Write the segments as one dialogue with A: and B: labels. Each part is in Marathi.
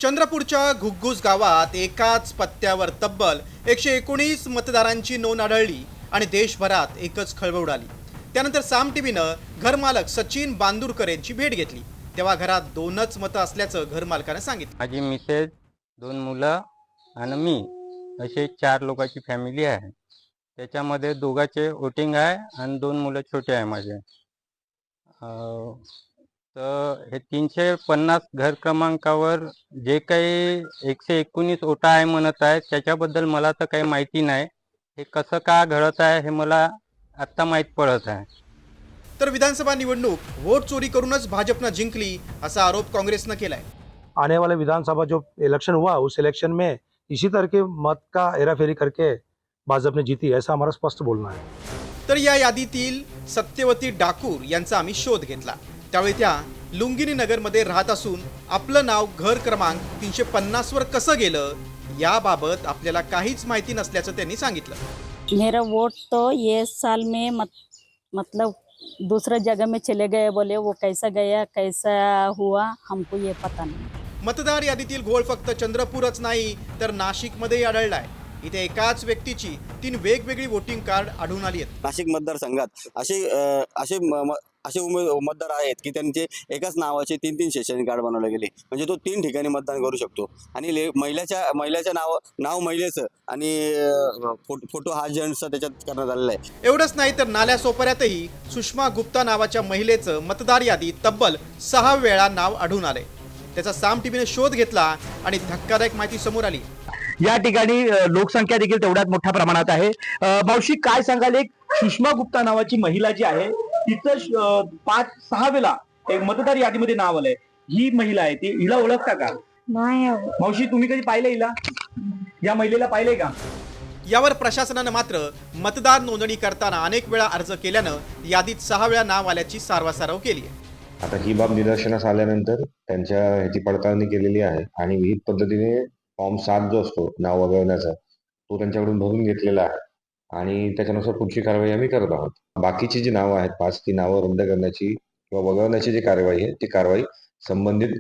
A: चंद्रपूरच्या घुग्गुस गावात एकाच पत्त्यावर तब्बल 119 मतदारांची नोंद आढळली आणि देशभरात एकच खळबळ उडाली। त्यानंतर साम टीव्हीनं घरमालक सचिन बांदुरकर यांची भेट घेतली, तेव्हा घरात दोनच मतं असल्याचं घरमालकाने सांगितलं।
B: माझी मिसेस, 2 मुलं आणि मी असे 4 लोकांची फॅमिली आहे। त्याच्यामध्ये दोघांचे वोटिंग आहे आणि 2 मुलं छोटे आहे माझे। तर हे 350 घर क्रमांकावर जे काही 119 वोटा आहे म्हणत आहे, त्याच्याबद्दल मला तर काही माहिती नाही। हे कसं का घडत आहे हे मला आत्ता माहीत पडत आहे।
A: तर विधानसभा निवडणूक वोट चोरी करूनच भाजपनं जिंकली असा आरोप काँग्रेसनं केलाय।
C: आने वाले विधानसभा जो इलेक्शन हुआ उस इलेक्शन में इसी तरह के मत का हेराफेरी करके भाजपा ने जीती, ऐसा हमारा स्पष्ट बोलना है।
A: तर या यादीतील सत्यवती डाकूर यांचा आम्ही शोध घेतला, त्यावेळी त्या लुंगिनी नगरमध्ये राहत असून आपलं नाव घर क्रमांक 350 वर कसं गेलं याबाबत आपल्याला काहीच माहिती नसल्याचं त्यांनी सांगितलं।
D: मेरा वोट तो ये साल में मतलब दूसरा जगह में चले गए, बोले वो कैसा गया कैसा हुआ हमको ये पता नहीं।
A: मतदार यादीतील घोळ फक्त चंद्रपूरच नाही तर नाशिकमध्येही आढळलाय। इथे एकाच व्यक्तीची 3 वेगवेगळी वोटिंग कार्ड आढळून आली आहेत।
E: नाशिक मतदारसंघात असे मतदार आहेत की त्यांचे एकाच नावाचे 3 सेशन कार्ड बनवले गेले, म्हणजे तो 3 ठिकाणी मतदान करू शकतो। आणि महिलेच्या नाव महिलेचं आणि फोटो हा जेंट्सचा त्याच्यात करण्यात आलेला आहे।
A: एवढंच नाही तर नाल्या सोपाऱ्यातही सुषमा गुप्ता नावाच्या महिलेचं मतदार यादीत तब्बल 6 वेळा नाव आढळून आले। त्याचा साम टीव्हीने शोध घेतला आणि धक्कादायक माहिती समोर आली।
F: या ठिकाणी लोकसंख्या देखील तेवढ्याच मोठ्या प्रमाणात आहे। मावशी काय सांगाल, एक सुषमा गुप्ता नावाची महिला जी आहे तिचं 5-6 वेळा एक मतदार यादीमध्ये नाव आलंय, ही महिला आहे, ती हिला ओळखता का?
D: नाही
F: मावशी तुम्ही कधी पाहिलं हिला, या महिलेला पाहिलंय का?
A: यावर प्रशासनानं मात्र मतदार नोंदणी करताना अनेक वेळा अर्ज केल्यानं यादीत 6 वेळा नाव आल्याची सारवासारव केली आहे।
G: आता ही बाब निदर्शनास आल्यानंतर त्यांच्या ह्याची पडताळणी केलेली आहे आणि विहित पद्धतीने फॉर्म 7 जो असतो नाव वगळण्याचा तो त्यांच्याकडून भरून घेतलेला आहे आणि त्याच्यानुसार पुढची कारवाई आम्ही करत आहोत। बाकीची जी नावं आहेत 5 ती नावं रद्द करण्याची किंवा वगळण्याची जी कारवाई आहे ती कारवाई संबंधित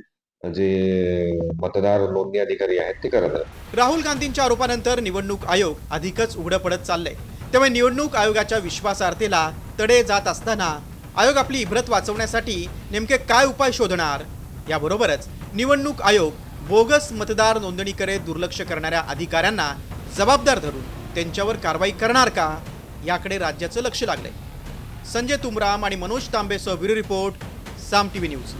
G: जे मतदार नोंदणी अधिकारी आहेत ते करत आहेत।
A: राहुल गांधींच्या आरोपानंतर निवडणूक आयोग अधिकच उघडं पडत चाललंय, त्यामुळे निवडणूक आयोगाच्या विश्वासार्हतेला तडे जात असताना आयोग आपली इब्रत वाचवण्यासाठी नेमके काय उपाय शोधणार, याबरोबरच निवडणूक आयोग बोगस मतदार नोंदणीकडे दुर्लक्ष करणाऱ्या अधिकाऱ्यांना जबाबदार धरून त्यांच्यावर कारवाई करणार का, याकडे राज्याचं लक्ष लागलंय। संजय तुमराम आणि मनोज तांबेसह ब्युरो रिपोर्ट, साम टीव्ही न्यूज।